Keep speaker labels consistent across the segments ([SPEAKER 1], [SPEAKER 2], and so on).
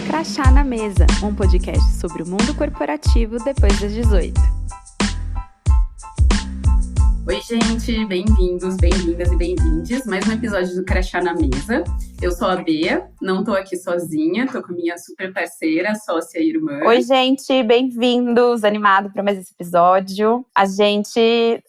[SPEAKER 1] Crachá na Mesa, um podcast sobre o mundo corporativo depois das 18.
[SPEAKER 2] Oi, gente, bem-vindos, bem-vindas e bem-vindes. Mais um episódio do Crachá na Mesa. Eu sou a Bea, não tô aqui sozinha, tô com minha super parceira, sócia e irmã.
[SPEAKER 3] Oi, gente, bem-vindos, animado para mais esse episódio. A gente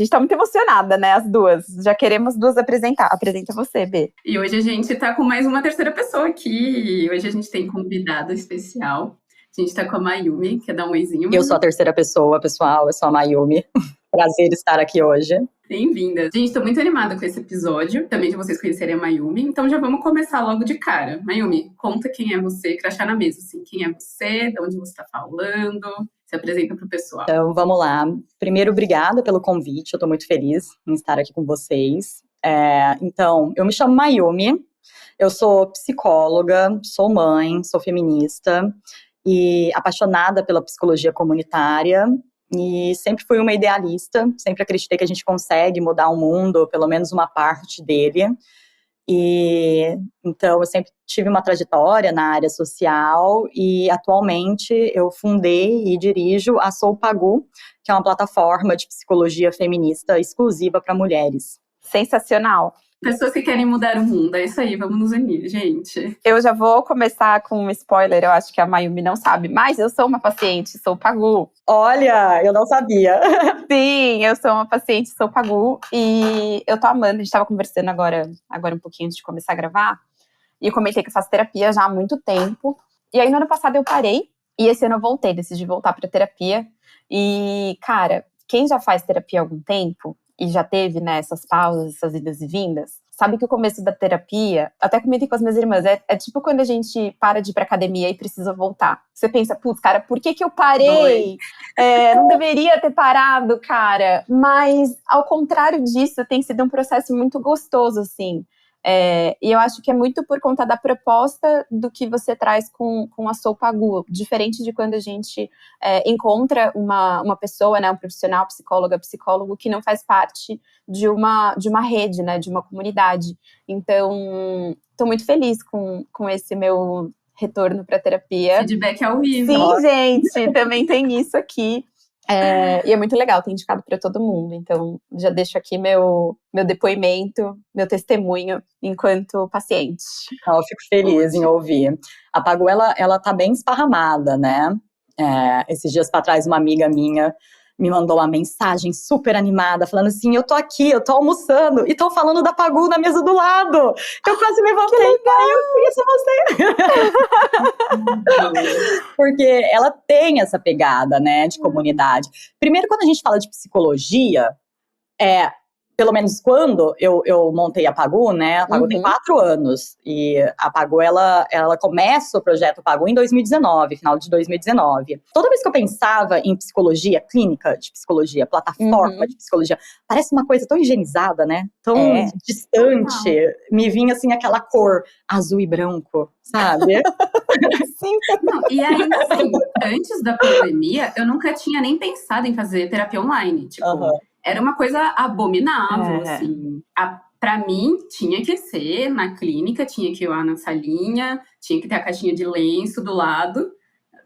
[SPEAKER 3] tá muito emocionada, né, as duas. Já queremos duas apresentar. Apresenta você, Bê.
[SPEAKER 2] E hoje a gente tá com mais uma terceira pessoa aqui. Hoje a gente tem convidado especial. A gente tá com a Mayumi, quer dar um oizinho?
[SPEAKER 4] Eu sou a terceira pessoa, pessoal, eu sou a Mayumi. Prazer estar aqui hoje.
[SPEAKER 2] Bem-vinda. Gente, tô muito animada com esse episódio, também de vocês conhecerem a Mayumi, então já vamos começar logo de cara. Mayumi, conta quem é você, crachá na mesa, assim, quem é você, de onde você tá falando, se apresenta pro pessoal.
[SPEAKER 4] Então, vamos lá. Primeiro, obrigada pelo convite, eu tô muito feliz em estar aqui com vocês. Então, eu me chamo Mayumi, eu sou psicóloga, sou mãe, sou feminista e apaixonada pela psicologia comunitária. E sempre fui uma idealista, sempre acreditei que a gente consegue mudar o mundo, pelo menos uma parte dele. E então eu sempre tive uma trajetória na área social e atualmente eu fundei e dirijo a Sou Pagu, que é uma plataforma de psicologia feminista exclusiva para mulheres.
[SPEAKER 3] Sensacional.
[SPEAKER 2] Pessoas que querem mudar o mundo, é isso aí, vamos nos unir, gente.
[SPEAKER 3] Eu já vou começar com um spoiler, eu acho que a Mayumi não sabe, mas eu sou uma paciente, sou Pagu.
[SPEAKER 4] Olha, eu não sabia.
[SPEAKER 3] Sim, eu sou uma paciente, sou Pagu, e eu tô amando, a gente tava conversando agora um pouquinho antes de começar a gravar, e eu comentei que eu faço terapia já há muito tempo, e aí no ano passado eu parei, e esse ano eu voltei, decidi voltar pra terapia, e cara, quem já faz terapia há algum tempo, e já teve, né, essas pausas, essas idas e vindas, sabe que o começo da terapia, até comentei com as minhas irmãs, é tipo quando a gente para de ir pra academia e precisa voltar. Você pensa, putz, cara, por que eu parei? Não deveria ter parado, cara. Mas, ao contrário disso, tem sido um processo muito gostoso, assim. E eu acho que é muito por conta da proposta do que você traz com a Sou Pagu, diferente de quando a gente encontra uma pessoa, né, um profissional, psicóloga, psicólogo, que não faz parte de uma rede, né, de uma comunidade. Então, estou muito feliz com esse meu retorno para terapia.
[SPEAKER 2] Feedback ao vivo.
[SPEAKER 3] Sim, gente, também tem isso aqui. E é muito legal, tem indicado para todo mundo. Então, já deixo aqui meu depoimento, meu testemunho enquanto paciente.
[SPEAKER 4] Eu fico feliz em ouvir. A Pagu, ela tá bem esparramada, né? Esses dias para trás, uma amiga minha me mandou uma mensagem super animada, falando assim, eu tô aqui, eu tô almoçando, e tô falando da Pagu na mesa do lado. Eu quase levantei, eu conheço você. Porque ela tem essa pegada, né, de comunidade. Primeiro, quando a gente fala de psicologia, pelo menos quando eu montei a Pagu, né, a Pagu tem 4 anos, e a Pagu, ela começa o projeto Pagu em 2019, final de 2019. Toda vez que eu pensava em psicologia clínica, de psicologia, plataforma de psicologia, parece uma coisa tão higienizada, né, tão distante, me vinha assim aquela cor azul e branco, sabe?
[SPEAKER 3] Sim.
[SPEAKER 2] Não, e ainda assim, antes da pandemia, eu nunca tinha nem pensado em fazer terapia online, tipo... Era uma coisa abominável, assim. Pra mim, tinha que ser na clínica, tinha que ir lá na salinha, tinha que ter a caixinha de lenço do lado.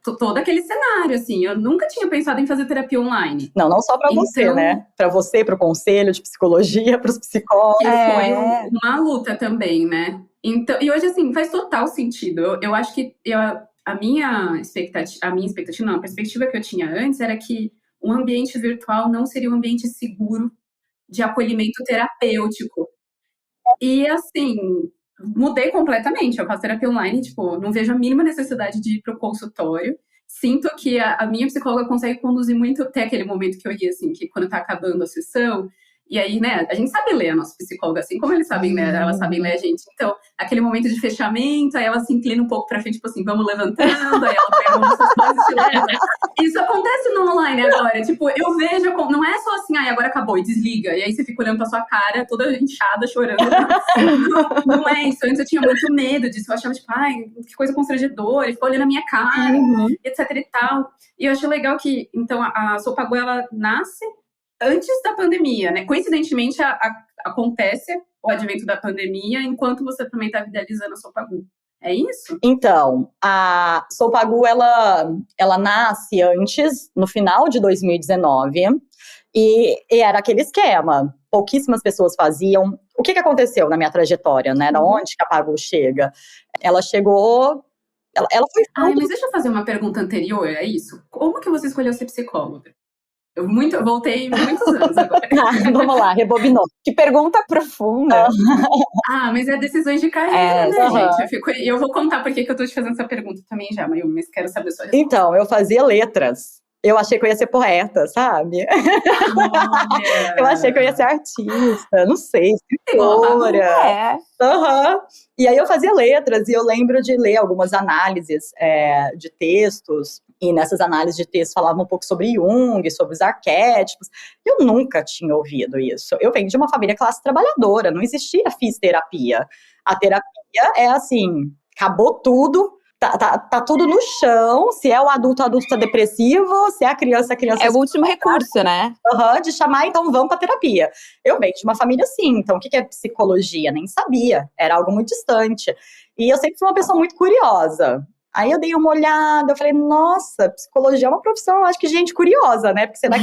[SPEAKER 2] Todo aquele cenário, assim. Eu nunca tinha pensado em fazer terapia online.
[SPEAKER 4] Não só pra você, né? Pra você, pro conselho de psicologia, pros psicólogos.
[SPEAKER 2] Que foi uma luta também, né? Então, e hoje, assim, faz total sentido. Eu acho que a perspectiva que eu tinha antes era que um ambiente virtual não seria um ambiente seguro de acolhimento terapêutico. E, assim, mudei completamente. Eu faço terapia online, tipo, não vejo a mínima necessidade de ir pro consultório. Sinto que a minha psicóloga consegue conduzir muito até aquele momento que eu ia, assim, que quando tá acabando a sessão... E aí, né, a gente sabe ler a nossa psicóloga, assim como eles sabem ler, elas sabem ler a gente. Então, aquele momento de fechamento, aí ela se inclina um pouco pra frente, tipo assim, vamos levantando, aí ela pega nossas coisas e te leva. Isso acontece no online agora, tipo, eu vejo, não é só assim, agora acabou e desliga, e aí você fica olhando pra sua cara, toda inchada, chorando. Não é isso, antes eu tinha muito medo disso, eu achava, tipo, que coisa constrangedora, e ficou olhando a minha cara, etc e tal. E eu acho legal que, então, a Sou Pagu, ela nasce antes da pandemia, né? Coincidentemente, acontece o advento da pandemia, enquanto você também está idealizando a Sou Pagu. É isso?
[SPEAKER 4] Então, a Sou Pagu, ela nasce antes, no final de 2019, e era aquele esquema. Pouquíssimas pessoas faziam. O que aconteceu na minha trajetória, né? Da onde que a Pagu chega? Ela chegou... Ela foi...
[SPEAKER 2] Ai, mas deixa eu fazer uma pergunta anterior a isso. Como que você escolheu ser psicóloga? Eu voltei muitos anos agora.
[SPEAKER 4] Vamos lá, rebobinou.
[SPEAKER 3] Que pergunta profunda.
[SPEAKER 2] Mas é decisões de carreira, né,
[SPEAKER 4] uhum.
[SPEAKER 2] gente? Eu vou contar por que eu tô te fazendo essa pergunta também já, mas quero saber a sua resposta.
[SPEAKER 4] Então, eu fazia letras. Eu achei que eu ia ser poeta, sabe? Eu achei que eu ia ser artista, não sei, escritora. Uhum. E aí eu fazia letras, e eu lembro de ler algumas análises de textos, e nessas análises de texto falavam um pouco sobre Jung, sobre os arquétipos. Eu nunca tinha ouvido isso. Eu venho de uma família classe trabalhadora, não existia fisioterapia. A terapia é assim, acabou tudo, tá tudo no chão. Se é o adulto tá depressivo, se é a criança
[SPEAKER 3] É o último recurso, né?
[SPEAKER 4] De chamar, então vamos pra terapia. Eu venho de uma família assim, então o que é psicologia? Nem sabia, era algo muito distante. E eu sempre fui uma pessoa muito curiosa. Aí eu dei uma olhada, eu falei, nossa, psicologia é uma profissão, eu acho que gente curiosa, né? Porque você vai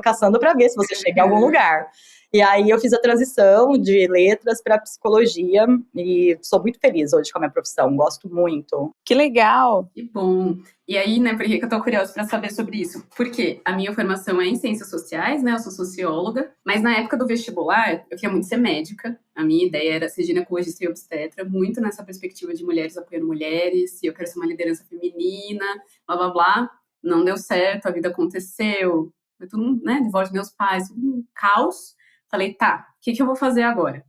[SPEAKER 4] caçando pra ver se você chega em algum lugar. E aí eu fiz a transição de letras para psicologia e sou muito feliz hoje com a minha profissão, gosto muito.
[SPEAKER 3] Que legal!
[SPEAKER 2] Que bom! E aí, né, por que eu tô curiosa para saber sobre isso? Porque a minha formação é em ciências sociais, né, eu sou socióloga, mas na época do vestibular eu queria muito ser médica. A minha ideia era ser ginecologista e obstetra, muito nessa perspectiva de mulheres apoiando mulheres, e eu quero ser uma liderança feminina, blá, blá, blá. Não deu certo, a vida aconteceu, foi tudo, né, divórcio dos meus pais, tudo um caos. Falei, tá, o que eu vou fazer agora?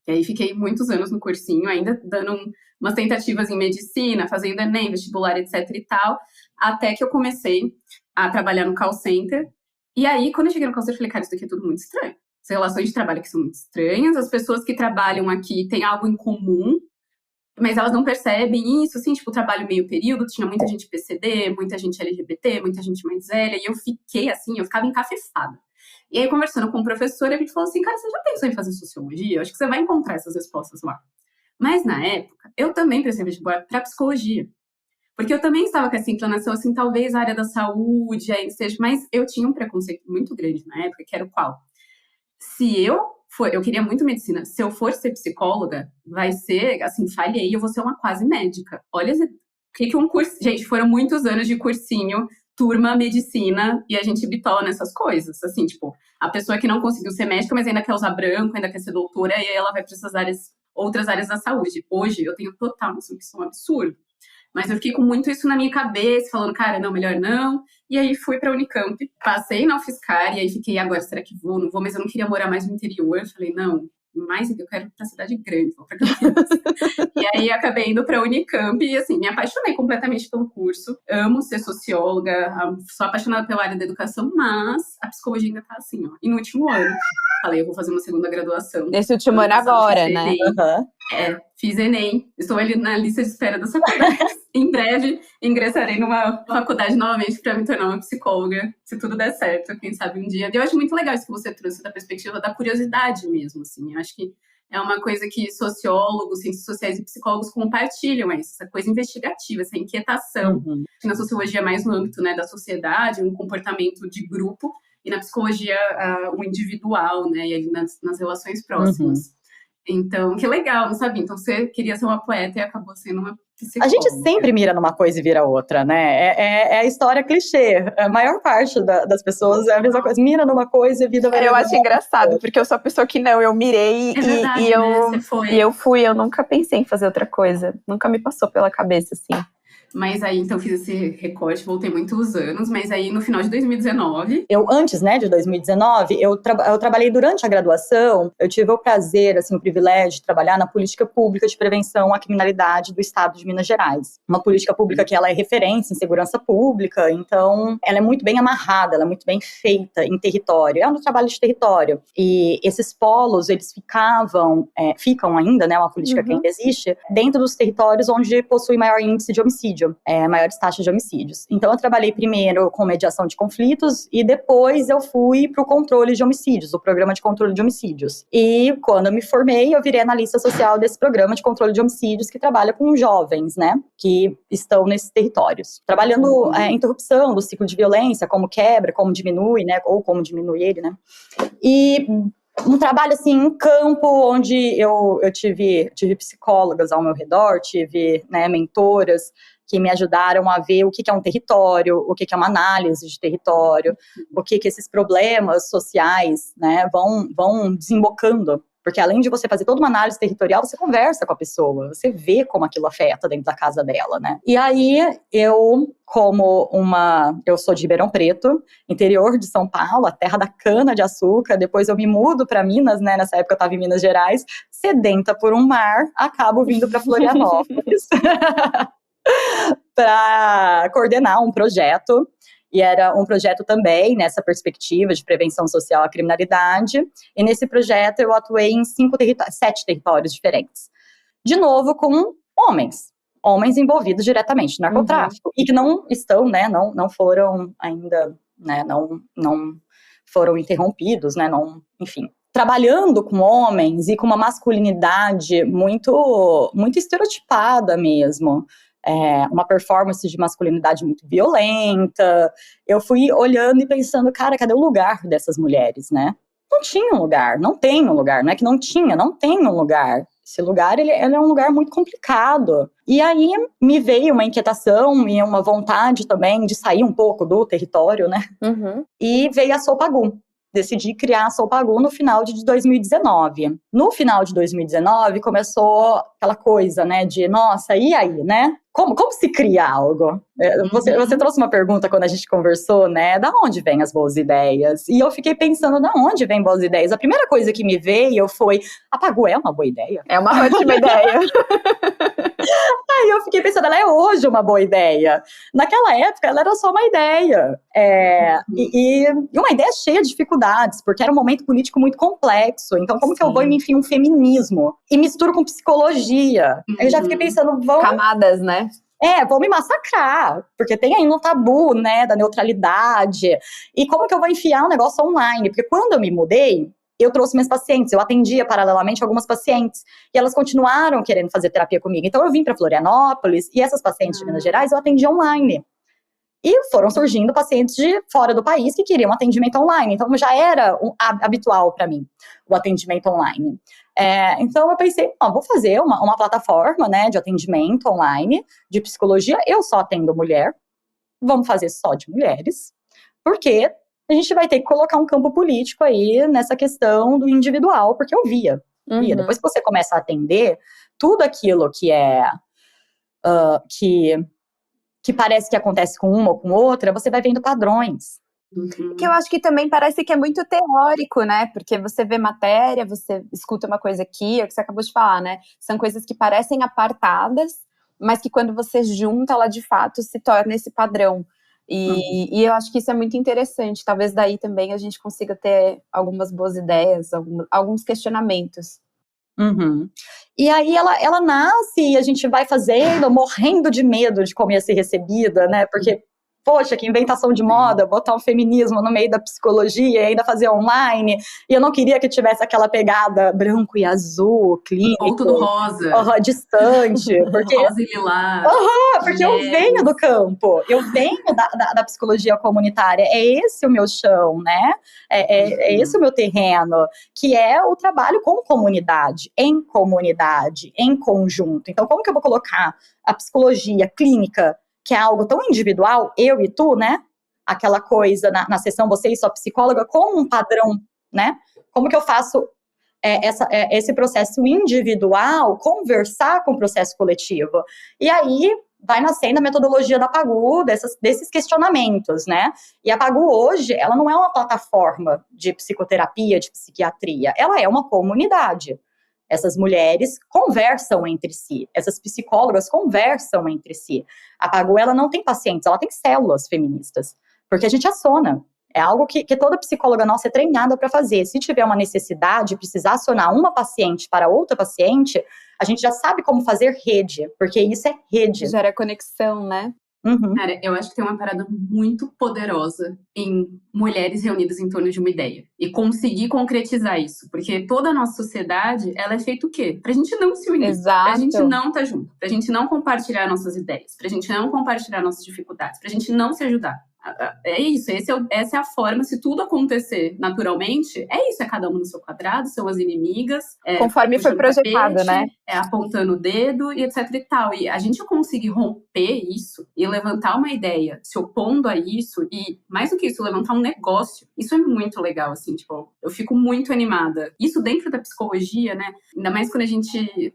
[SPEAKER 2] E aí fiquei muitos anos no cursinho, ainda dando umas tentativas em medicina, fazendo Enem, vestibular, etc e tal, até que eu comecei a trabalhar no call center. E aí, quando eu cheguei no call center, eu falei, cara, isso daqui é tudo muito estranho. As relações de trabalho aqui são muito estranhas, as pessoas que trabalham aqui têm algo em comum, mas elas não percebem isso, assim, tipo, trabalho meio período, tinha muita gente PCD, muita gente LGBT, muita gente mais velha, e eu fiquei assim, eu ficava encafifada. E aí, conversando com o professor, a gente falou assim, cara, você já pensou em fazer sociologia? Eu acho que você vai encontrar essas respostas lá. Mas, na época, eu também prestei vestibular para psicologia. Porque eu também estava com essa inclinação, assim, talvez a área da saúde, aí seja, mas eu tinha um preconceito muito grande na época, que era o qual? Eu queria muito medicina, se eu for ser psicóloga, vai ser, assim, falhei, eu vou ser uma quase médica. Olha, o que um curso... Gente, foram muitos anos de cursinho, turma, medicina, e a gente bitola nessas coisas, assim, tipo, a pessoa que não conseguiu ser médica, mas ainda quer usar branco, ainda quer ser doutora, e aí ela vai para essas áreas, outras áreas da saúde. Hoje, eu tenho total noção que isso é um absurdo, mas eu fiquei com muito isso na minha cabeça, falando, cara, não, melhor não, e aí fui pra Unicamp, passei na UFSCar, e aí fiquei, agora, será que vou? Não vou, mas eu não queria morar mais no interior, eu falei, não, mais eu quero ir pra cidade grande, vou pra Campinas. E aí acabei indo pra Unicamp e assim, me apaixonei completamente pelo curso. Amo ser socióloga, sou apaixonada pela área da educação, mas a psicologia ainda tá assim, ó, e no último ano. Falei, eu vou fazer uma segunda graduação.
[SPEAKER 3] Nesse último ano agora, né?
[SPEAKER 2] Fiz Enem, estou ali na lista de espera das faculdades. Em breve, ingressarei numa faculdade novamente para me tornar uma psicóloga, se tudo der certo, quem sabe um dia. E eu acho muito legal isso que você trouxe da perspectiva da curiosidade mesmo, assim. Eu acho que é uma coisa que sociólogos, ciências sociais e psicólogos compartilham, essa coisa investigativa, essa inquietação. Na sociologia mais no âmbito, né, da sociedade, um comportamento de grupo, e na psicologia o individual, né, e ali nas relações próximas. Então, que legal, não sabia? Então, você queria ser uma poeta e acabou sendo uma psicóloga.
[SPEAKER 4] A gente sempre mira numa coisa e vira outra, né? É a história clichê. A maior parte das pessoas é a mesma coisa. Mira numa coisa e a vida vai...
[SPEAKER 3] Eu acho engraçado, porque eu sou a pessoa que não, eu mirei eu nunca pensei em fazer outra coisa. Nunca me passou pela cabeça, assim.
[SPEAKER 2] Mas aí, então, fiz esse recorte, voltei muitos anos, mas aí no final de 2019...
[SPEAKER 4] Antes, né, de 2019, eu trabalhei durante a graduação, eu tive o prazer, assim, o privilégio de trabalhar na política pública de prevenção à criminalidade do estado de Minas Gerais. Uma política pública que ela é referência em segurança pública, então ela é muito bem amarrada, ela é muito bem feita em território, é um trabalho de território. E esses polos, eles ficam ainda, né, uma política que ainda existe, dentro dos territórios onde possui maior índice de homicídio. homicídio, maiores taxas de homicídios. Então eu trabalhei primeiro com mediação de conflitos e depois eu fui para o controle de homicídios, o programa de controle de homicídios. E quando eu me formei, eu virei analista social desse programa de controle de homicídios que trabalha com jovens, né, que estão nesses territórios, trabalhando a interrupção do ciclo de violência, como quebra, como diminui, né, ou como diminui ele, né. E um trabalho, assim, em campo, onde eu tive psicólogas ao meu redor, tive, né, mentoras que me ajudaram a ver o que é um território, o que é uma análise de território, o que esses problemas sociais, né, vão desembocando. Porque além de você fazer toda uma análise territorial, você conversa com a pessoa, você vê como aquilo afeta dentro da casa dela, né? E aí, eu sou de Ribeirão Preto, interior de São Paulo, a terra da cana-de-açúcar, depois eu me mudo para Minas, né? Nessa época eu estava em Minas Gerais, sedenta por um mar, acabo vindo para Florianópolis para coordenar um projeto. E era um projeto também nessa perspectiva de prevenção social à criminalidade. E nesse projeto eu atuei em 7 territórios diferentes. De novo, com homens envolvidos diretamente no narcotráfico. E que não estão, né, não foram ainda, né, não foram interrompidos, né, enfim. Trabalhando com homens e com uma masculinidade muito, muito estereotipada mesmo. Uma performance de masculinidade muito violenta. Eu fui olhando e pensando, cara, cadê o lugar dessas mulheres, né? Não tinha um lugar, não tem um lugar, não é que não tinha, não tem um lugar. Esse lugar, ele é um lugar muito complicado. E aí me veio uma inquietação e uma vontade também de sair um pouco do território, né? E veio a Sopagu. Decidi criar a Sopagu no final de 2019. No final de 2019, começou aquela coisa, né, de, nossa, e aí, né? Como se cria algo? Você trouxe uma pergunta quando a gente conversou, né, da onde vêm as boas ideias? E eu fiquei pensando, da onde vêm boas ideias? A primeira coisa que me veio foi, a Pagu é uma boa ideia?
[SPEAKER 3] É uma ótima ideia.
[SPEAKER 4] Aí eu fiquei pensando, ela é hoje uma boa ideia. Naquela época, ela era só uma ideia. E uma ideia cheia de dificuldades, porque era um momento político muito complexo. Então, como que eu vou e me enfio um feminismo? E misturo com psicologia. Aí eu já fiquei pensando,
[SPEAKER 3] camadas, né?
[SPEAKER 4] Vão me massacrar, porque tem ainda um tabu, né, da neutralidade. E como que eu vou enfiar um negócio online? Porque quando eu me mudei, eu trouxe minhas pacientes, eu atendia paralelamente algumas pacientes, e elas continuaram querendo fazer terapia comigo. Então eu vim para Florianópolis, e essas pacientes de Minas Gerais eu atendia online. E foram surgindo pacientes de fora do país que queriam atendimento online. Então já era habitual para mim, o atendimento online. Então eu pensei, vou fazer uma plataforma, né, de atendimento online, de psicologia. Eu só atendo mulher, vamos fazer só de mulheres, porque a gente vai ter que colocar um campo político aí nessa questão do individual, porque eu via. Depois que você começa a atender, tudo aquilo que que parece que acontece com uma ou com outra, você vai vendo padrões.
[SPEAKER 3] Que eu acho que também parece que é muito teórico, né? Porque você vê matéria, você escuta uma coisa aqui, é o que você acabou de falar, né? São coisas que parecem apartadas, mas que quando você junta, ela de fato se torna esse padrão. E eu acho que isso é muito interessante. Talvez daí também a gente consiga ter algumas boas ideias, alguns questionamentos.
[SPEAKER 4] E aí ela nasce e a gente vai fazendo, morrendo de medo de como ia ser recebida, né? Porque, poxa, que inventação de moda, botar um feminismo no meio da psicologia e ainda fazer online. E eu não queria que tivesse aquela pegada branco e azul, clínico.
[SPEAKER 2] Ou tudo rosa.
[SPEAKER 4] Distante. Porque,
[SPEAKER 2] rosa e lilás.
[SPEAKER 4] Porque eu venho do campo, eu venho da psicologia comunitária. É esse o meu chão, né? É esse o meu terreno, que é o trabalho com comunidade, em conjunto. Então, como que eu vou colocar a psicologia clínica, que é algo tão individual, eu e tu, né? Aquela coisa na sessão, você e sua psicóloga, com um padrão, né? Como que eu faço esse processo individual conversar com o processo coletivo? E aí vai nascendo a metodologia da Pagu, desses questionamentos, né? E a Pagu hoje, ela não é uma plataforma de psicoterapia, de psiquiatria, ela é uma comunidade. Essas mulheres conversam entre si, essas psicólogas conversam entre si. A Pagu, ela não tem pacientes, ela tem células feministas, porque a gente aciona É algo que toda psicóloga nossa é treinada para fazer. Se tiver uma necessidade, precisar acionar uma paciente para outra paciente, a gente já sabe como fazer rede, porque isso é rede.
[SPEAKER 3] Gera conexão, né?
[SPEAKER 4] Uhum.
[SPEAKER 2] Cara, eu acho que tem uma parada muito poderosa em mulheres reunidas em torno de uma ideia. E conseguir concretizar isso. Porque toda a nossa sociedade, ela é feita o quê? Pra gente não se unir.
[SPEAKER 3] Exato.
[SPEAKER 2] Pra gente não estar junto. Pra gente não compartilhar nossas ideias. Pra gente não compartilhar nossas dificuldades. Pra gente não se ajudar. É isso, essa é a forma. Se tudo acontecer naturalmente, é isso, é cada um no seu quadrado, são as inimigas.
[SPEAKER 3] Conforme foi projetado,
[SPEAKER 2] tapete,
[SPEAKER 3] né?
[SPEAKER 2] Apontando o dedo e etc e tal. E a gente conseguir romper isso e levantar uma ideia, se opondo a isso, e mais do que isso, levantar um negócio, isso é muito legal, assim, tipo, eu fico muito animada. Isso dentro da psicologia, né? Ainda mais quando a gente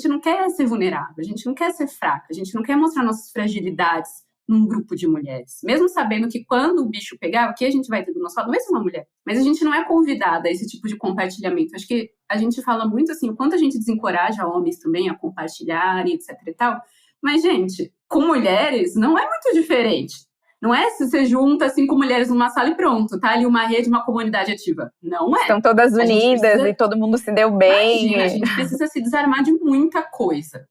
[SPEAKER 2] não quer ser vulnerável, a gente não quer ser fraca, a gente não quer mostrar nossas fragilidades num grupo de mulheres. Mesmo sabendo que quando o bicho pegar, o que a gente vai ter do nosso lado vai ser uma mulher. Mas a gente não é convidada a esse tipo de compartilhamento. Acho que a gente fala muito assim, o quanto a gente desencoraja homens também a compartilharem, etc e tal. Mas, gente, com mulheres não é muito diferente. Não é se você junta 5 mulheres numa sala e pronto, tá ali uma rede, uma comunidade ativa. Não é.
[SPEAKER 3] Estão todas unidas e todo mundo se deu bem.
[SPEAKER 2] Imagina, a gente precisa se desarmar de muita coisa.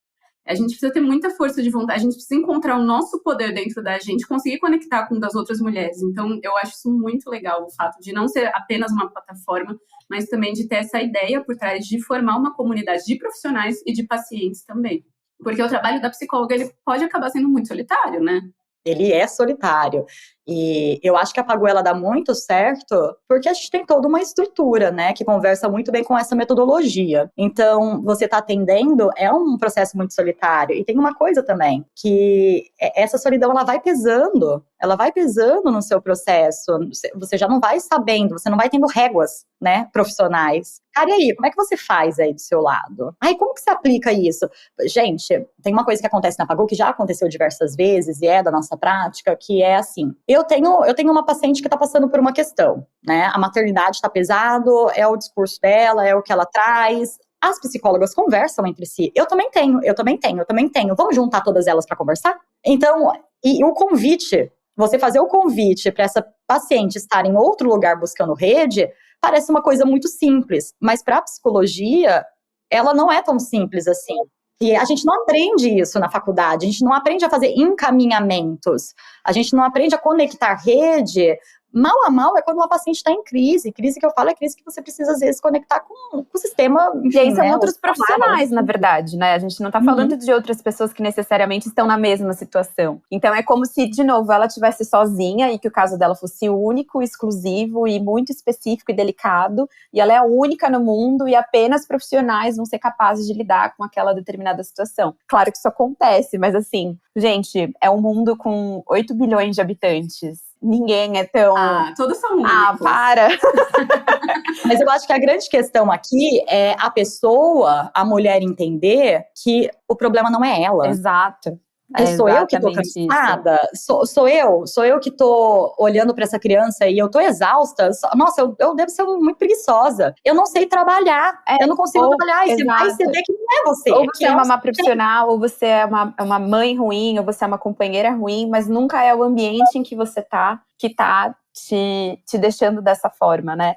[SPEAKER 2] A gente precisa ter muita força de vontade, a gente precisa encontrar o nosso poder dentro da gente, conseguir conectar com o das outras mulheres. Então, eu acho isso muito legal, o fato de não ser apenas uma plataforma, mas também de ter essa ideia por trás de formar uma comunidade de profissionais e de pacientes também. Porque o trabalho da psicóloga, ele pode acabar sendo muito solitário, né?
[SPEAKER 4] Ele é solitário. E eu acho que a Paguela dá muito certo porque a gente tem toda uma estrutura, né, que conversa muito bem com essa metodologia. Então, você está atendendo é um processo muito solitário. E tem uma coisa também, que essa solidão, ela vai pesando no seu processo. Você já não vai sabendo, você não vai tendo réguas, né, profissionais. Cara, e aí, como é que você faz aí do seu lado? Ai, como que você aplica isso? Gente, tem uma coisa que acontece na Pagu, que já aconteceu diversas vezes, e é da nossa prática, que é assim, eu tenho uma paciente que está passando por uma questão, né, a maternidade está pesado, é o discurso dela, é o que ela traz. As psicólogas conversam entre si. Eu também tenho. Vamos juntar todas elas para conversar? Então, e o convite, você fazer o convite para essa paciente estar em outro lugar buscando rede, parece uma coisa muito simples, mas para a psicologia, ela não é tão simples assim. E a gente não aprende isso na faculdade, a gente não aprende a fazer encaminhamentos, a gente não aprende a conectar rede. Mal a mal é quando uma paciente está em crise. Crise que eu falo é crise que você precisa, às vezes, conectar com o sistema. Enfim,
[SPEAKER 3] e aí são outros
[SPEAKER 4] os
[SPEAKER 3] profissionais, na verdade, né? A gente não tá falando de outras pessoas que necessariamente estão na mesma situação. Então é como se, de novo, ela estivesse sozinha e que o caso dela fosse único, exclusivo e muito específico e delicado. E ela é a única no mundo e apenas profissionais vão ser capazes de lidar com aquela determinada situação. Claro que isso acontece, mas assim, gente, é um mundo com 8 bilhões de habitantes. Ninguém é tão...
[SPEAKER 2] todos são únicos.
[SPEAKER 3] Para!
[SPEAKER 4] Mas eu acho que a grande questão aqui é a pessoa, a mulher, entender que o problema não é ela.
[SPEAKER 3] Exato.
[SPEAKER 4] Sou eu que tô cansada? Sou eu que tô olhando para essa criança e eu tô exausta? Nossa, eu devo ser muito preguiçosa. Eu não sei trabalhar, eu não consigo trabalhar. E você vai perceber que não é você.
[SPEAKER 3] Ou você é uma má profissional, ou você é uma mãe ruim, ou você é uma companheira ruim, mas nunca é o ambiente em que você tá, que tá te deixando dessa forma, né?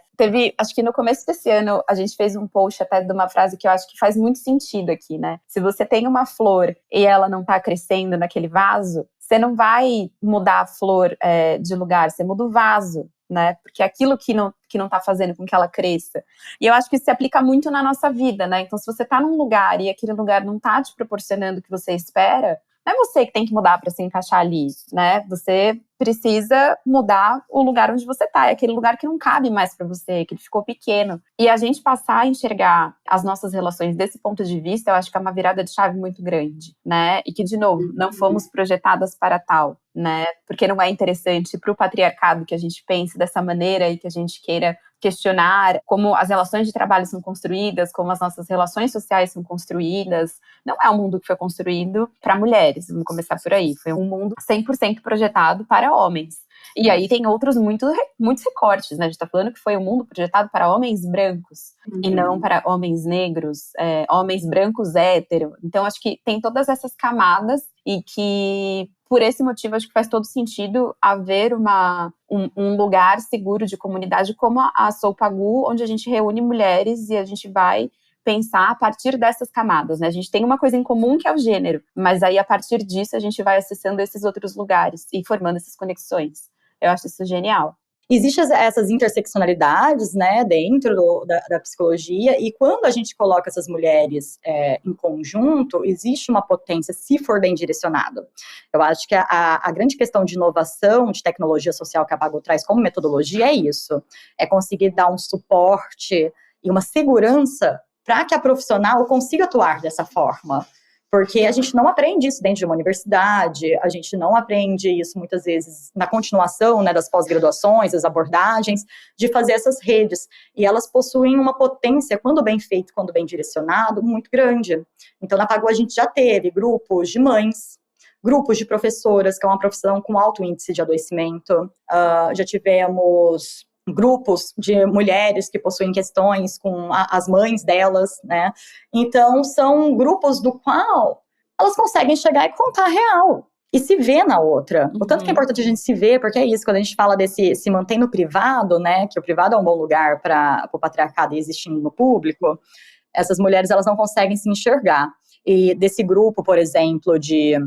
[SPEAKER 3] Acho que no começo desse ano, a gente fez um post até de uma frase que eu acho que faz muito sentido aqui, né? Se você tem uma flor e ela não tá crescendo naquele vaso, você não vai mudar a flor de lugar, você muda o vaso, né? Porque é aquilo que não tá fazendo com que ela cresça. E eu acho que isso se aplica muito na nossa vida, né? Então, se você tá num lugar e aquele lugar não tá te proporcionando o que você espera, não é você que tem que mudar para se encaixar ali, né? Você precisa mudar o lugar onde você tá. É aquele lugar que não cabe mais para você, que ele ficou pequeno. E a gente passar a enxergar as nossas relações desse ponto de vista, eu acho que é uma virada de chave muito grande, né? E que, de novo, não fomos projetadas para tal, né? Porque não é interessante para o patriarcado que a gente pense dessa maneira e que a gente queira questionar como as relações de trabalho são construídas, como as nossas relações sociais são construídas. Não é um mundo que foi construído para mulheres, vamos começar por aí. Foi um mundo 100% projetado para homens. E aí tem outros muitos recortes, né? A gente tá falando que foi um mundo projetado para homens brancos e não para homens negros, homens brancos hétero. Então, acho que tem todas essas camadas e que, por esse motivo, acho que faz todo sentido haver um lugar seguro de comunidade como a Sopagu, onde a gente reúne mulheres e a gente vai pensar a partir dessas camadas, né? A gente tem uma coisa em comum que é o gênero, mas aí a partir disso a gente vai acessando esses outros lugares e formando essas conexões. Eu acho isso genial.
[SPEAKER 4] Existem essas interseccionalidades, né, dentro da psicologia, e quando a gente coloca essas mulheres em conjunto, existe uma potência, se for bem direcionado. Eu acho que a grande questão de inovação, de tecnologia social que a Pagu traz como metodologia é isso, é conseguir dar um suporte e uma segurança para que a profissional consiga atuar dessa forma. Porque a gente não aprende isso dentro de uma universidade, a gente não aprende isso muitas vezes na continuação, né, das pós-graduações, das abordagens, de fazer essas redes. E elas possuem uma potência, quando bem feito, quando bem direcionado, muito grande. Então, na Pagu a gente já teve grupos de mães, grupos de professoras, que é uma profissão com alto índice de adoecimento, já tivemos grupos de mulheres que possuem questões com as mães delas, né? Então, são grupos do qual elas conseguem chegar e contar a real e se ver na outra. O tanto que é importante a gente se ver, porque é isso, quando a gente fala desse se mantém no privado, né? Que o privado é um bom lugar para o patriarcado existindo no público, essas mulheres, elas não conseguem se enxergar. E desse grupo, por exemplo, de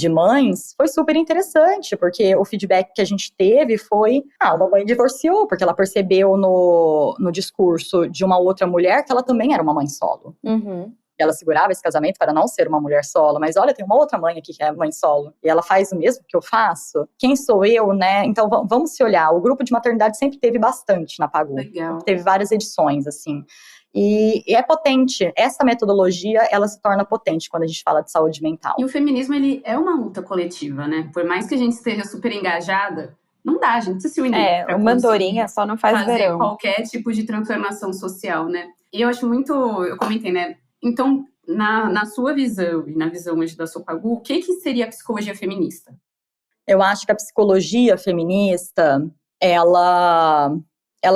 [SPEAKER 4] mães, foi super interessante, porque o feedback que a gente teve foi, uma mãe divorciou, porque ela percebeu no discurso de uma outra mulher que ela também era uma mãe solo. Ela segurava esse casamento para não ser uma mulher solo, mas olha, tem uma outra mãe aqui que é mãe solo, e ela faz o mesmo que eu faço. Quem sou eu, né? Então vamos se olhar. O grupo de maternidade sempre teve bastante na Pagu.
[SPEAKER 2] Legal.
[SPEAKER 4] Teve várias edições, assim. E é potente, essa metodologia, ela se torna potente quando a gente fala de saúde mental.
[SPEAKER 2] E o feminismo, ele é uma luta coletiva, né? Por mais que a gente esteja super engajada, não dá, a gente precisa se unir.
[SPEAKER 3] Uma andorinha só não faz
[SPEAKER 2] fazer
[SPEAKER 3] verão.
[SPEAKER 2] qualquer tipo de transformação social, né? E eu acho muito, eu comentei, né? Então, na sua visão e na visão hoje da Sopagu, o que seria a psicologia feminista?
[SPEAKER 4] Eu acho que a psicologia feminista, ela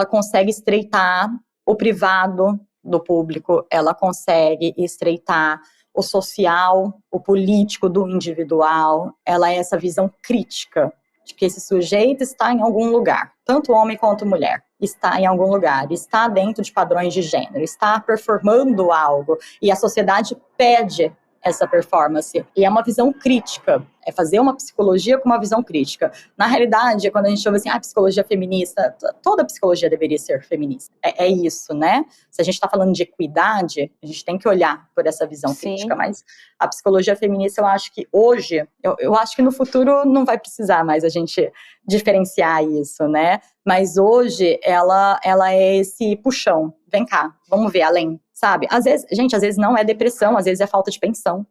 [SPEAKER 4] consegue estreitar o privado do público, ela consegue estreitar o social, o político do individual, ela é essa visão crítica de que esse sujeito está em algum lugar, tanto homem quanto mulher, está em algum lugar, está dentro de padrões de gênero, está performando algo, e a sociedade pede essa performance, e é uma visão crítica, é fazer uma psicologia com uma visão crítica. Na realidade, quando a gente ouve assim, psicologia feminista, toda psicologia deveria ser feminista, é isso, né? Se a gente está falando de equidade, a gente tem que olhar por essa visão crítica, mas a psicologia feminista, eu acho que hoje, eu acho que no futuro não vai precisar mais a gente diferenciar isso, né? Mas hoje, ela é esse puxão, vem cá, vamos ver além, sabe? Às vezes não é depressão, às vezes é falta de pensão.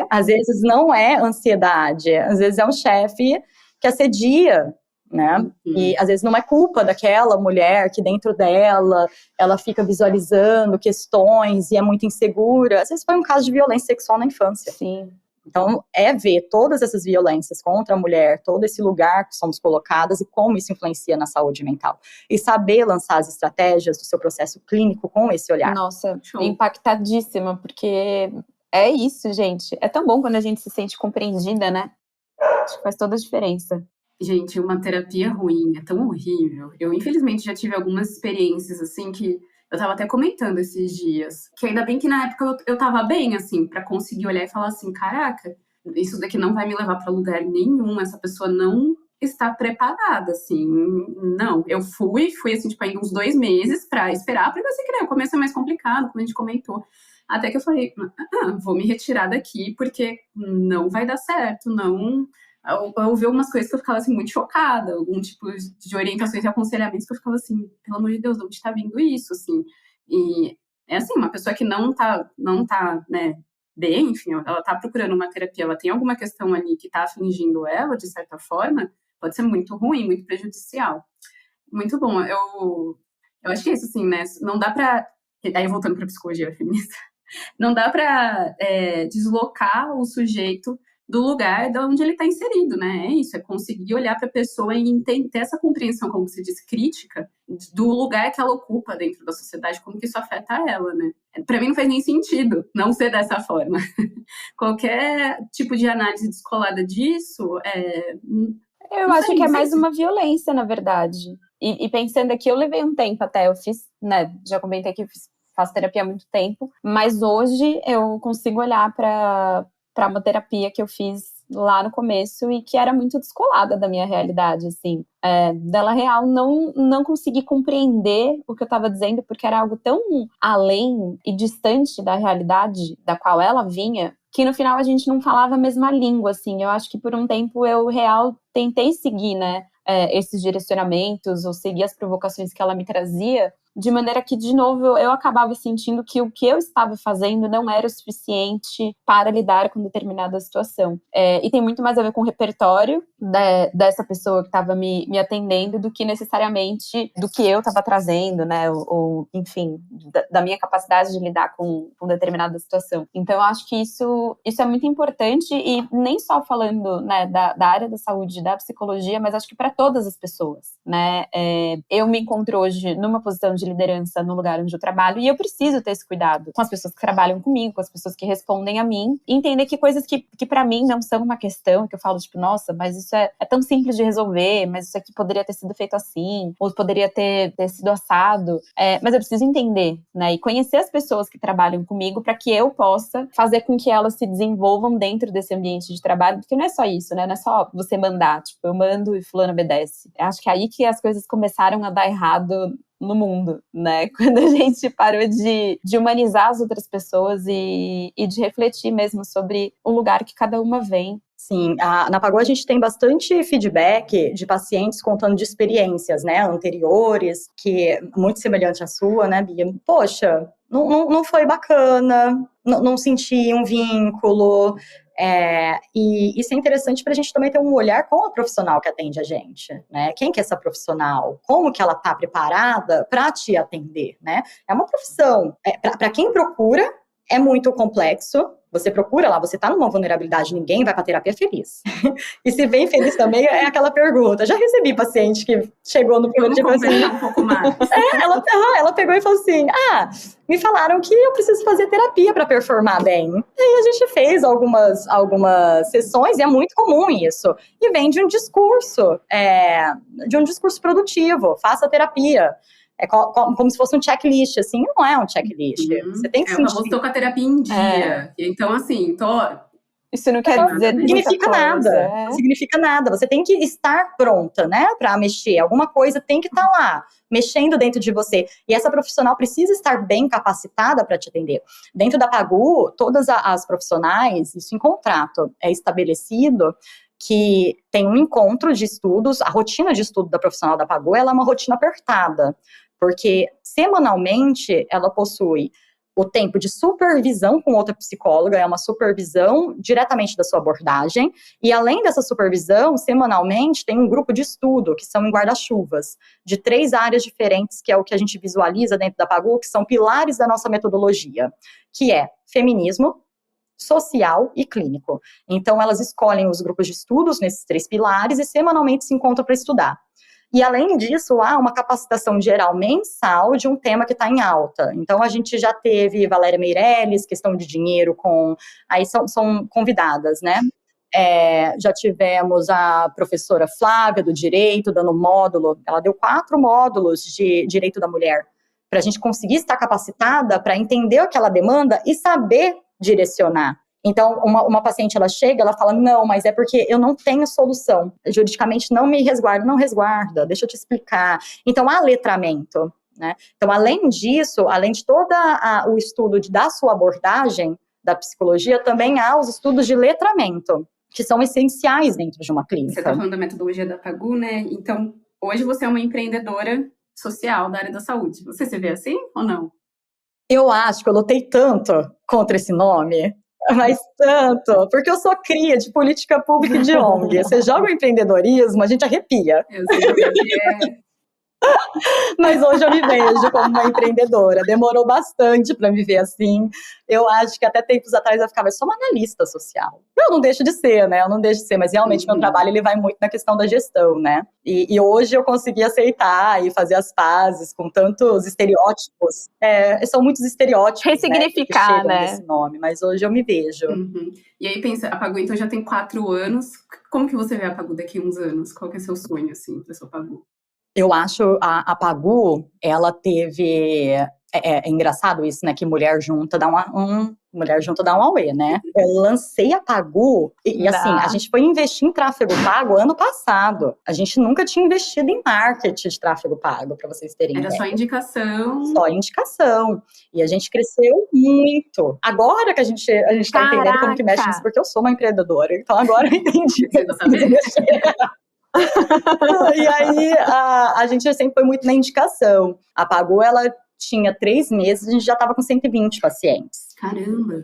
[SPEAKER 4] Às vezes não é ansiedade, às vezes é um chefe que assedia, né? E às vezes não é culpa daquela mulher que dentro dela, ela fica visualizando questões e é muito insegura. Às vezes foi um caso de violência sexual na infância.
[SPEAKER 3] Sim.
[SPEAKER 4] Então, é ver todas essas violências contra a mulher, todo esse lugar que somos colocadas e como isso influencia na saúde mental. E saber lançar as estratégias do seu processo clínico com esse olhar.
[SPEAKER 3] Nossa, impactadíssima, porque é isso, gente. É tão bom quando a gente se sente compreendida, né? Acho que faz toda a diferença.
[SPEAKER 2] Gente, uma terapia ruim é tão horrível. Eu, infelizmente, já tive algumas experiências, assim, que eu tava até comentando esses dias, que ainda bem que na época eu tava bem, assim, pra conseguir olhar e falar assim, caraca, isso daqui não vai me levar pra lugar nenhum, essa pessoa não está preparada, assim, não. Eu fui assim, tipo, ainda uns 2 meses pra esperar, porque eu sei que, né, o começo é mais complicado, como a gente comentou. Até que eu falei, vou me retirar daqui, porque não vai dar certo, não. Eu ouvi algumas coisas que eu ficava assim, muito chocada, algum tipo de orientações e aconselhamentos que eu ficava assim, pelo amor de Deus, de onde tá vindo isso, assim? E é assim, uma pessoa que não tá, né, bem, enfim, ela tá procurando uma terapia, ela tem alguma questão ali que tá afligindo ela, de certa forma, pode ser muito ruim, muito prejudicial. Muito bom, eu acho que é isso, assim, né, não dá pra, aí voltando pra psicologia feminista, não dá pra deslocar o sujeito do lugar de onde ele está inserido, né? É isso, é conseguir olhar para a pessoa e ter essa compreensão, como você disse, crítica, do lugar que ela ocupa dentro da sociedade, como que isso afeta ela, né? Para mim não faz nem sentido não ser dessa forma. Qualquer tipo de análise descolada disso
[SPEAKER 3] Eu acho que é mais uma violência, na verdade. E pensando aqui, eu levei um tempo até, eu fiz, né, já comentei que eu faço terapia há muito tempo, mas hoje eu consigo olhar para uma terapia que eu fiz lá no começo e que era muito descolada da minha realidade, assim. Dela real não consegui compreender o que eu estava dizendo, porque era algo tão além e distante da realidade da qual ela vinha, que no final a gente não falava a mesma língua, assim. Eu acho que por um tempo eu real tentei seguir, né, esses direcionamentos ou seguir as provocações que ela me trazia, de maneira que, de novo, eu acabava sentindo que o que eu estava fazendo não era o suficiente para lidar com determinada situação. E tem muito mais a ver com o repertório dessa pessoa que estava me atendendo do que necessariamente do que eu estava trazendo, né? Ou enfim, da minha capacidade de lidar com determinada situação. Então, eu acho que isso é muito importante, e nem só falando, né, da área da saúde, da psicologia, mas acho que para todas as pessoas, né? Eu me encontro hoje numa posição de liderança no lugar onde eu trabalho, e eu preciso ter esse cuidado com as pessoas que trabalham comigo, com as pessoas que respondem a mim, e entender que coisas que para mim não são uma questão, que eu falo, tipo, nossa, mas isso é tão simples de resolver, mas isso aqui poderia ter sido feito assim, ou poderia ter sido assado, mas eu preciso entender, né, e conhecer as pessoas que trabalham comigo para que eu possa fazer com que elas se desenvolvam dentro desse ambiente de trabalho, porque não é só isso, né, não é só você mandar, tipo, eu mando e fulano obedece. Acho que é aí que as coisas começaram a dar errado no mundo, né? Quando a gente parou de humanizar as outras pessoas e de refletir mesmo sobre o lugar que cada uma vem.
[SPEAKER 4] Sim, na Pagu a gente tem bastante feedback de pacientes contando de experiências, né, anteriores, que é muito semelhante à sua, né, Bia? Poxa, não foi bacana, não senti um vínculo, e isso é interessante para a gente também ter um olhar com a profissional que atende a gente, né? Quem que é essa profissional? Como que ela está preparada para te atender, né? É uma profissão, para quem procura, é muito complexo. Você procura lá, você tá numa vulnerabilidade, ninguém vai pra terapia feliz. E se vem feliz também, é aquela pergunta. Já recebi paciente que chegou no primeiro dia e falou assim...
[SPEAKER 2] um pouco mais.
[SPEAKER 4] Ela pegou e falou assim, me falaram que eu preciso fazer terapia pra performar bem. E aí a gente fez algumas sessões, e é muito comum isso. E vem de um discurso produtivo, faça terapia. É como se fosse um checklist, assim, não é um checklist. Você tem que sentir.
[SPEAKER 2] Eu estou com a terapia em dia. Então, assim,
[SPEAKER 3] Isso não quer dizer
[SPEAKER 4] significa nada. Não significa nada. Você tem que estar pronta, né, para mexer. Alguma coisa tem que estar lá, mexendo dentro de você. E essa profissional precisa estar bem capacitada para te atender. Dentro da Pagu, todas as profissionais, isso em contrato, é estabelecido que tem um encontro de estudos. A rotina de estudo da profissional da Pagu, ela é uma rotina apertada, porque semanalmente ela possui o tempo de supervisão com outra psicóloga, é uma supervisão diretamente da sua abordagem, e além dessa supervisão, semanalmente tem um grupo de estudo, que são em guarda-chuvas, de 3 áreas diferentes, que é o que a gente visualiza dentro da Pagu, que são pilares da nossa metodologia, que é feminismo, social e clínico. Então, elas escolhem os grupos de estudos nesses 3 pilares e semanalmente se encontram para estudar. E, além disso, há uma capacitação geral mensal de um tema que está em alta. Então, a gente já teve Valéria Meirelles, questão de dinheiro, aí são convidadas, né? Já tivemos a professora Flávia, do Direito, dando módulo. Ela deu 4 módulos de Direito da Mulher, para a gente conseguir estar capacitada para entender aquela demanda e saber direcionar. Então, uma paciente, ela chega, ela fala, não, mas é porque eu não tenho solução. Juridicamente não me resguarda. Não resguarda, deixa eu te explicar. Então, há letramento, né? Então, além disso, além de todo o estudo da sua abordagem da psicologia, também há os estudos de letramento, que são essenciais dentro de uma clínica.
[SPEAKER 2] Você está falando da metodologia da Pagu, né? Então, hoje você é uma empreendedora social da área da saúde. Você se vê assim ou não?
[SPEAKER 4] Eu acho que eu lutei tanto contra esse nome, mas tanto, porque eu sou cria de política pública e de ONG. Você joga o empreendedorismo, a gente arrepia.
[SPEAKER 2] Eu sei que
[SPEAKER 4] Mas hoje eu me vejo como uma empreendedora. Demorou bastante para me ver assim. Eu acho que até tempos atrás eu ficava, eu sou uma analista social. Eu não deixo de ser, né? Eu não deixo de ser, mas realmente meu trabalho ele vai muito na questão da gestão, né? E hoje eu consegui aceitar e fazer as pazes com tantos estereótipos. São muitos estereótipos,
[SPEAKER 3] ressignificar,
[SPEAKER 4] que chegam
[SPEAKER 3] né?
[SPEAKER 4] desse nome, mas hoje eu me vejo.
[SPEAKER 2] E aí pensa, a Pagu então já tem 4 anos. Como que você vê a Pagu daqui a uns anos? Qual que é seu sonho, assim, pra sua Pagu?
[SPEAKER 4] Eu acho a Pagu, ela teve... É engraçado isso, né? Que mulher junta dá mulher junta dá um auê, né? Eu lancei a Pagu e assim, a gente foi investir em tráfego pago ano passado. A gente nunca tinha investido em marketing de tráfego pago, para vocês terem
[SPEAKER 2] Era
[SPEAKER 4] ideia.
[SPEAKER 2] só indicação.
[SPEAKER 4] Só indicação. E a gente cresceu muito. Agora que a gente tá entendendo como que mexe nisso, porque eu sou uma empreendedora. Então agora eu entendi.
[SPEAKER 2] Exatamente.
[SPEAKER 4] E aí, a gente sempre foi muito na indicação. A Pagu, ela tinha 3 meses, a gente já estava com 120 pacientes.
[SPEAKER 2] Caramba!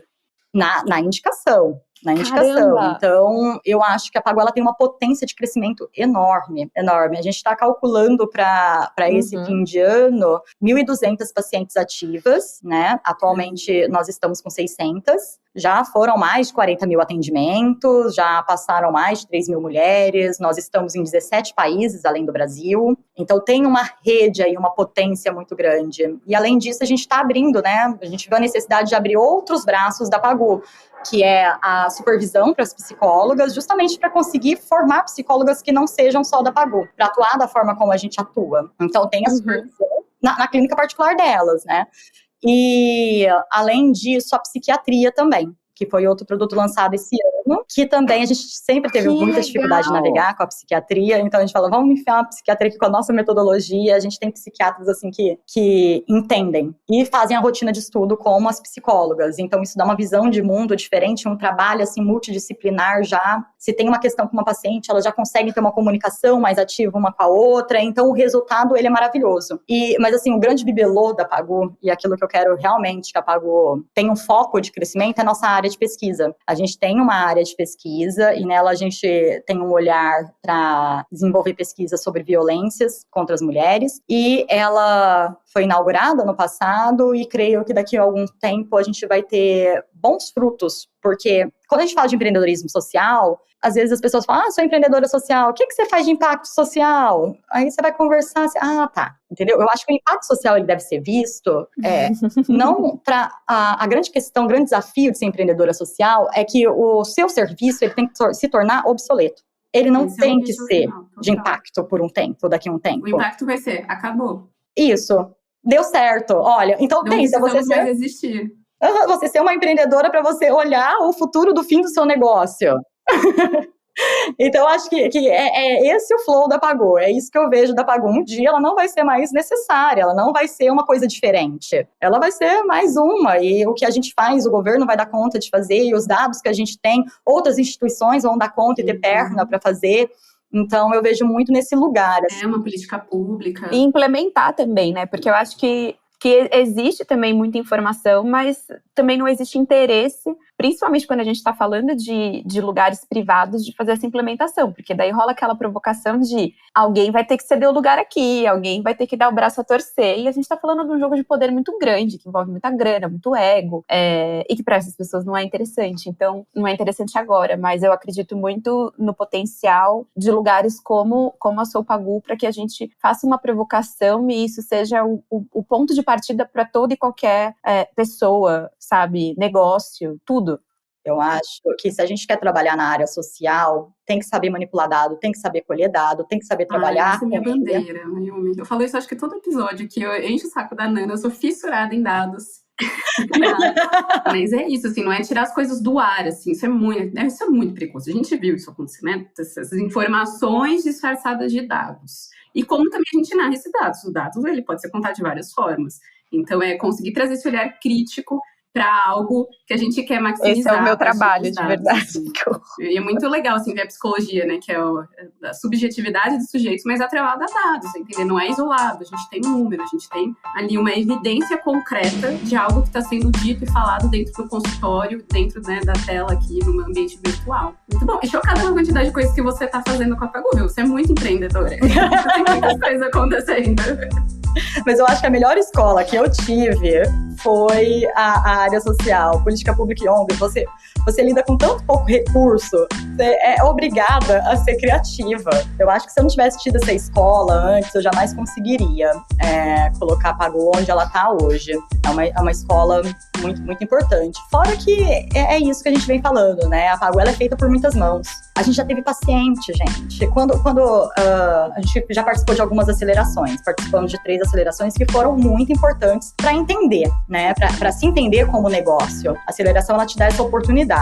[SPEAKER 4] Na indicação.
[SPEAKER 3] Caramba.
[SPEAKER 4] Então, eu acho que a Pagu ela tem uma potência de crescimento enorme. A gente está calculando para esse fim de ano 1.200 pacientes ativas, né? Atualmente, nós estamos com 600. Já foram mais de 40 mil atendimentos, já passaram mais de 3 mil mulheres, nós estamos em 17 países além do Brasil, então tem uma rede aí, uma potência muito grande. E além disso, a gente está abrindo, né? A gente viu a necessidade de abrir outros braços da Pagu, que é a supervisão para as psicólogas, justamente para conseguir formar psicólogas que não sejam só da Pagu, para atuar da forma como a gente atua. Então tem a supervisão na clínica particular delas, né? E, além disso, a psiquiatria também, que foi outro produto lançado esse ano, que também a gente sempre teve muita dificuldade de navegar com a psiquiatria, então a gente fala, vamos enfiar uma psiquiatria aqui com a nossa metodologia, a gente tem psiquiatras assim que entendem e fazem a rotina de estudo como as psicólogas, então isso dá uma visão de mundo diferente, um trabalho assim multidisciplinar já, se tem uma questão com uma paciente, elas já conseguem ter uma comunicação mais ativa uma com a outra, então o resultado ele é maravilhoso. Mas assim, o grande bibelô da Pagu, e aquilo que eu quero realmente que a Pagu tenha um foco de crescimento é a nossa área de pesquisa. A gente tem uma área de pesquisa e nela a gente tem um olhar para desenvolver pesquisa sobre violências contra as mulheres e ela foi inaugurada no passado e creio que daqui a algum tempo a gente vai ter bons frutos, porque quando a gente fala de empreendedorismo social, às vezes as pessoas falam, sou empreendedora social, o que você faz de impacto social? Aí você vai conversar assim, tá, entendeu? Eu acho que o impacto social ele deve ser visto, não para a grande questão, o grande desafio de ser empreendedora social é que o seu serviço ele tem que se tornar obsoleto. Ele não tem que ser de impacto por um tempo, daqui a um tempo.
[SPEAKER 2] O impacto vai ser, acabou.
[SPEAKER 4] Isso, deu certo. Olha, então pensa, você
[SPEAKER 2] mais existir.
[SPEAKER 4] Você ser uma empreendedora para você olhar o futuro do fim do seu negócio. Então, acho que é esse o flow da Pagu, é isso que eu vejo da Pagu. Um dia ela não vai ser mais necessária, ela não vai ser uma coisa diferente, ela vai ser mais uma, e o que a gente faz, o governo vai dar conta de fazer, e os dados que a gente tem, outras instituições vão dar conta e ter perna para fazer. Então, eu vejo muito nesse lugar.
[SPEAKER 2] Assim. É uma política pública.
[SPEAKER 3] E implementar também, né? Porque eu acho que existe também muita informação, mas também não existe interesse, principalmente quando a gente está falando de lugares privados, de fazer essa implementação, porque daí rola aquela provocação de alguém vai ter que ceder o lugar aqui, alguém vai ter que dar o braço a torcer, e a gente está falando de um jogo de poder muito grande, que envolve muita grana, muito ego, e que para essas pessoas não é interessante. Então, não é interessante agora, mas eu acredito muito no potencial de lugares como a Sou Pagu, para que a gente faça uma provocação e isso seja o ponto de partida para toda e qualquer pessoa, sabe, negócio, tudo.
[SPEAKER 4] Eu acho que se a gente quer trabalhar na área social, tem que saber manipular dado, tem que saber colher dado, tem que saber trabalhar.
[SPEAKER 2] Essa é minha bandeira. Eu falo isso acho que todo episódio que eu encho o saco da Nana, eu sou fissurada em dados. Mas é isso, assim, não é tirar as coisas do ar, assim, isso é muito perigoso. A gente viu isso acontecer, né? Essas informações disfarçadas de dados. E como também a gente narra esses dados. Os dados, ele pode ser contado de várias formas. Então, é conseguir trazer esse olhar crítico. para algo que a gente quer maximizar.
[SPEAKER 3] Esse é o meu trabalho,
[SPEAKER 2] dados,
[SPEAKER 3] de verdade.
[SPEAKER 2] assim. E é muito legal, assim, ver a psicologia, né, que é a subjetividade dos sujeitos, mas atrelada a dados, entendeu? Não é isolado, a gente tem número, a gente tem ali uma evidência concreta de algo que está sendo dito e falado dentro do consultório, dentro, né, da tela aqui, no ambiente virtual. Muito bom. E chocada com a quantidade de coisas que você está fazendo com a Pagu, viu? Você é muito empreendedora. Tem muitas coisas acontecendo.
[SPEAKER 4] Mas eu acho que a melhor escola que eu tive foi a área social, política pública e ONG. Você lida com tanto pouco recurso, você é obrigada a ser criativa. Eu acho que se eu não tivesse tido essa escola antes, eu jamais conseguiria colocar a Pagu onde ela está hoje. É uma escola muito, muito importante. Fora que é isso que a gente vem falando, né? A Pagu, ela é feita por muitas mãos. A gente já teve paciente, gente. Quando a gente já participou de algumas acelerações, participamos de 3 acelerações que foram muito importantes para entender, né? Para se entender como negócio. A aceleração, ela te dá essa oportunidade.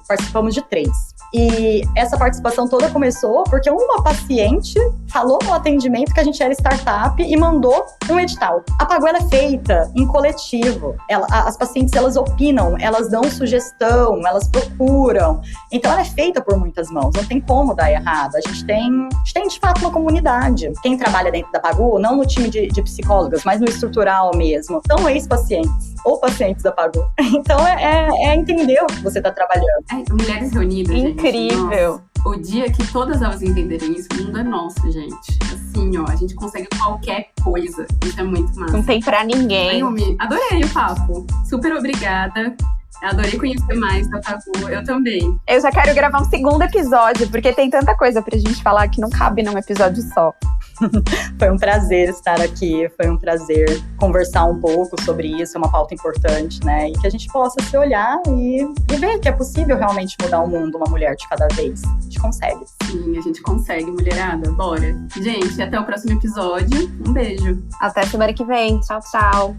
[SPEAKER 4] Participamos de 3. E essa participação toda começou porque uma paciente falou no atendimento que a gente era startup e mandou um edital. A Pagu, ela é feita em coletivo. As pacientes, elas opinam, elas dão sugestão, elas procuram. Então, ela é feita por muitas mãos. Não tem como dar errado. A gente tem de fato, uma comunidade. Quem trabalha dentro da Pagu, não no time de psicólogas, mas no estrutural mesmo, são ex-pacientes ou pacientes da Pagu. Então, é entender o que você está trabalhando.
[SPEAKER 2] Mulheres reunidas,
[SPEAKER 3] incrível.
[SPEAKER 2] Gente. O dia que todas elas entenderem isso, o mundo é nosso, gente. Assim, ó, a gente consegue qualquer coisa. Isso é muito massa.
[SPEAKER 3] Não tem pra ninguém.
[SPEAKER 2] Adorei o papo. Super obrigada. Adorei conhecer mais da Pagu. Eu também.
[SPEAKER 3] Eu já quero gravar um segundo episódio, porque tem tanta coisa pra gente falar que não cabe num episódio só.
[SPEAKER 4] Foi um prazer estar aqui, foi um prazer conversar um pouco sobre isso, é uma pauta importante, né? E que a gente possa se olhar e ver que é possível realmente mudar o mundo, uma mulher de cada vez. A gente consegue.
[SPEAKER 2] Sim, a gente consegue, mulherada. Bora. Gente, até o próximo episódio. Um beijo.
[SPEAKER 3] Até semana que vem. Tchau, tchau.